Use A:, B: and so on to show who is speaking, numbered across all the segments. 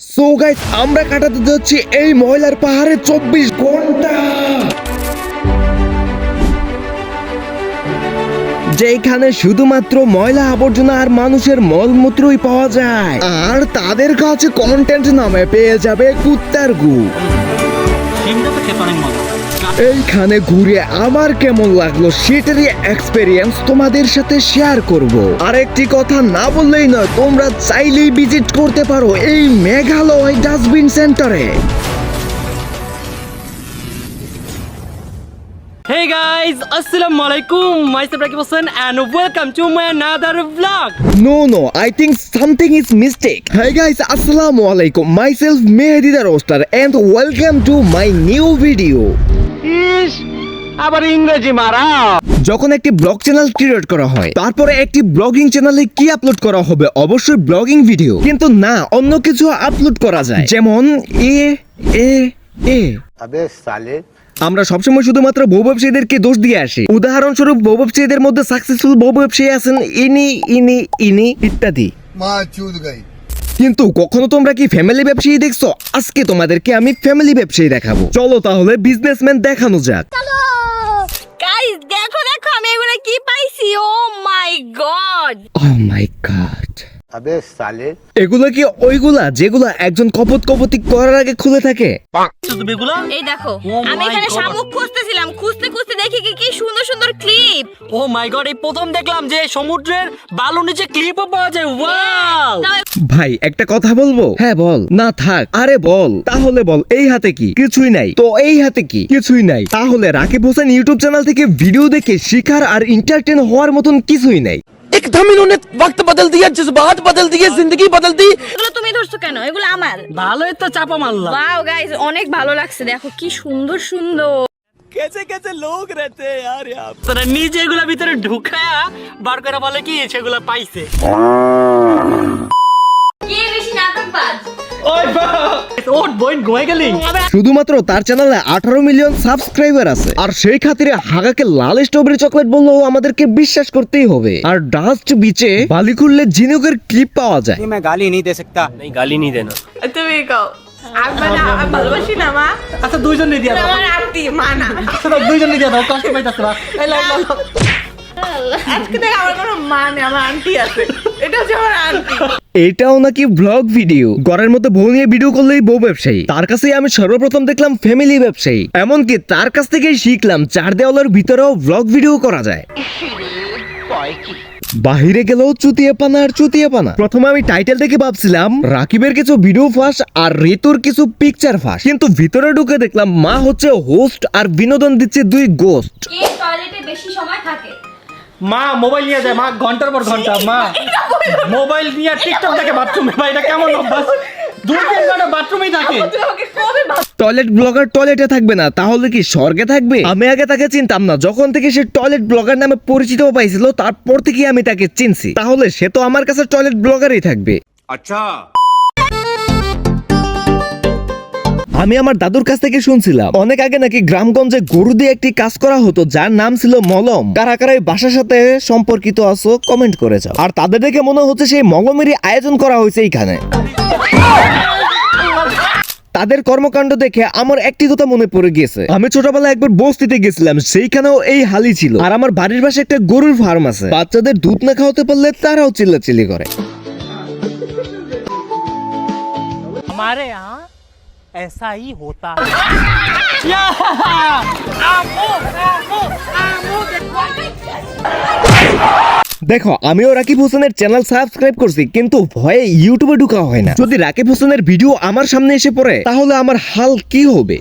A: So guys, আমরা কাটাতে যাচ্ছি এই ময়লার পাহাড়ে 24 ঘন্টা, যেখানে শুধুমাত্র ময়লা আবর্জনা আর মানুষের মলমূত্রই পাওয়া যায়, আর তাদের কাছে কন্টেন্ট নামে পেয়ে যাবে কুত্তার গু। এইখানে ঘুরে আমার কেমন লাগলো সেটারই এক্সপেরিয়েন্স তোমাদের সাথে শেয়ার করব। আর একটি কথা না বললেই নয়, তোমরা চাইলেই ভিজিট করতে পারো এই মেঘালয় ডাস্টবিন সেন্টারে।
B: Hey guys, Assalamualaikum. Myself Rakib Hossain and welcome to my another vlog.
A: No, I think something is mistake. Hey guys, assalamu alaikum. Myself Mehdi the Roaster and welcome to my new video.
B: আবার ইংরেজি মারা।
A: যখন একটি blog channel create করা হয়, তারপরে একটি blogging চ্যানেলে কি আপলোড করা হবে? অবশ্যই ব্লগিং ভিডিও, কিন্তু না, অন্য কিছু আপলোড করা যায়, যেমন
C: আবে সালে।
A: আমরা সবসময় শুধুমাত্র বউ ব্যবসায়ীদেরকে দোষ দিয়ে আসি। উদাহরণস্বরূপ, বউ ব্যবসায়ীদের মধ্যে সাকসেসফুল বউ ব্যবসায়ী আছেন ইনি ইত্যাদি।
C: মা চুদ গাই।
A: কিন্তু কখনো তোমরা কি ফ্যামিলি ব্যবসায়ী দেখছো? আজকে তোমাদেরকে আমি ফ্যামিলি ব্যবসায়ী দেখাবো। চলো তাহলে বিজনেসম্যান দেখানো যাক।
D: গাইস দেখো আমি এগুলো কি পাইছি। ও মাই গড।
C: আবে সালে।
A: এগুলো কি ওইগুলা যেগুলা একজন কপতি করার আগে খুলে থাকে?
D: এই দেখো, আমি এখানে শামুক খুঁজতেছিলাম, খুঁজতে দেখি কি সুন্দর সুন্দর ক্লিপ।
B: ও মাই গড, এই প্রথম দেখলাম যে সমুদ্রের বালুর নিচে ক্লিপও পাওয়া যায়। ওয়াও!
A: ভাই একটা কথা বলবো? হ্যাঁ বল। না থাক, আরে বল। তাহলে বল, এই হাতে কি? কিছুই নাই। তো এই হাতে কি? কিছুই নাই। তাহলে রাকিব হোসেন ইউটিউব চ্যানেল থেকে ভিডিও দেখে শিখার আর এন্টারটেইন হওয়ার মতন কিছুই নাই।
E: एकदम इन्होंने वक्त बदल दिया, जज्बात बदल दिए, जिंदगी बदल दी।
D: এগুলো তুমি ধরছো কেন? এগুলো আমার।
B: ভালোই তো চাপা মারলাম।
D: ওয়াও গাইস, অনেক ভালো লাগছে। দেখো কি সুন্দর সুন্দর।
E: कैसे लोग रहते हैं यार यहाँ।
B: তোরা নিজে এগুলা ভিতরে ঢুকায়া বার করে বলে কি সেগুলা পাইছে।
D: কে বেশি নাটকবাজ?
B: ওই ওট বইন গোয় গেলি।
A: শুধুমাত্র তার চ্যানেলে 18 মিলিয়ন সাবস্ক্রাইবার আছে, আর সেই খাতিরে হাগাকে লাল স্ট্রবেরি চকলেট বললেও আমাদেরকে বিশ্বাস করতেই হবে। আর ডাস্ট বিচে বালি খুললে ঝিনুকের ক্লিপ পাওয়া যায়।
E: मैं गाली नहीं दे सकता।
B: नहीं गाली नहीं देना।
D: তুমি কও। আমি ভালোবাসি না মা।
B: আচ্ছা দুইজন নিয়ে দিয়া দাও।
D: আমার আন্টি মা না।
B: আচ্ছা দুইজন নিয়ে দিয়া দাও, কষ্ট পাইতাছে না। এই লাও।
D: আজকে দেখ আমার কোনো মা নেই, আমার আন্টি আছে। এটা হচ্ছে আমার আন্টি।
A: এটাও নাকি ব্লগ ভিডিও। ঘরের মধ্যে বউ নিয়ে ভিডিও করলেই বউ ব্যবসায়ী। তার কাছেই আমি সর্বপ্রথম দেখলাম ফ্যামিলি ব্যবসায়ী। এমনকি তার কাছ থেকেই শিখলাম চার দেওয়ালের ভিতরেও ব্লগ ভিডিও করা যায়। বাহিরে গেলেও চুতিয়াপানা। প্রথমে আমি টাইটেল দেখে ভাবছিলাম রাকিবের কিছু ভিডিও ফাঁস আর ঋতুর কিছু পিকচার ফাঁস, কিন্তু ভিতরে ঢুকে দেখলাম মা হচ্ছে হোস্ট আর বিনোদন দিচ্ছে দুই গোস্ট।
D: কে টয়লেটে বেশি সময় থাকে?
B: মা মোবাইল নিয়ে যায়, মা ঘন্টার পর ঘন্টা মা মোবাইল নিয়ে টিকটক দেখে বাথরুমে। ভাই এটা কেমন অভ্যাস? 2-3 ঘন্টা বাথরুমেই থাকে।
A: টয়লেট ব্লগার টয়লেটে থাকবে না, তাহলে কি স্বর্গে থাকবে? আমি আগে তাকে চিনতাম না। যখন থেকে সে টয়লেট ব্লগার নামে পরিচিত পাইছিল, তারপর থেকে আমি তাকে চিনছি। তাহলে সে তো আমার কাছে টয়লেট ব্লগারই থাকবে।
C: আচ্ছা।
A: আমি আমার দাদুর কাছ থেকে শুনছিলাম অনেক আগে নাকি গ্রামগঞ্জে গরু দিয়ে একটি কাজ করা হতো যার নাম ছিল মলম। কারা কারা এই ভাষার সাথে সম্পর্কিত আছো কমেন্ট করে যাও। আর তাদের দেখে মনে হচ্ছে সেই মলমেরই আয়োজন করা হয়েছে এইখানে। তাদের কর্মকাণ্ড দেখে আমার একটি কথা মনে পড়ে গিয়েছে। আমি ছোটবেলায় একবার বস্তিতে গেছিলাম, সেইখানেও এই হালি ছিল। আর আমার বাড়ির পাশে একটা গরুর ফার্ম আছে। বাচ্চাদের দুধ না খাওয়াতে পারলে তারাও চিল্লাচিল্লি করে।
B: हमारे यहाँ ऐसा ही होता है।
A: দেখো, আমিও রাকিব হোসেনের চ্যানেল সাবস্ক্রাইব করছি, কিন্তু ভয়ে ইউটিউবে ঢোকা হয় না। যদি রাকিব হোসেনের ভিডিও আমার সামনে এসে পড়ে, তাহলে আমার হাল কি হবে?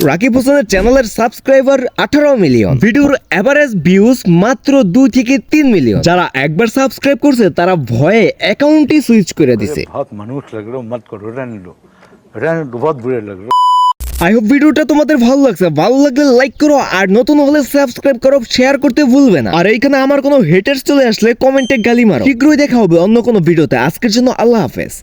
A: রাকিব হোসেনের চ্যানেলের সাবস্ক্রাইবার 18 মিলিয়ন, ভিডিওর এভারেজ ভিউজ মাত্র 2 থেকে 3 মিলিয়ন। যারা একবার সাবস্ক্রাইব করছে তারা ভয়ে অ্যাকাউন্টই সুইচ করে দিছে।
C: बहुत मनुष्य लग रहे हो, मत करो, रहने दो, बहुत बुरे लग रहे हो।
A: আই হোপ ভিডিওটা তোমাদের ভালো লাগছে। ভালো লাগলে লাইক করো, আর নতুন হলে সাবস্ক্রাইব করো, শেয়ার করতে ভুলবে না। আর এইখানে আমার কোনো হেটার্স চলে আসলে কমেন্টে গালি মারো। শীঘ্রই দেখা হবে অন্য কোনো ভিডিওতে। আজকের জন্য আল্লাহ হাফেজ।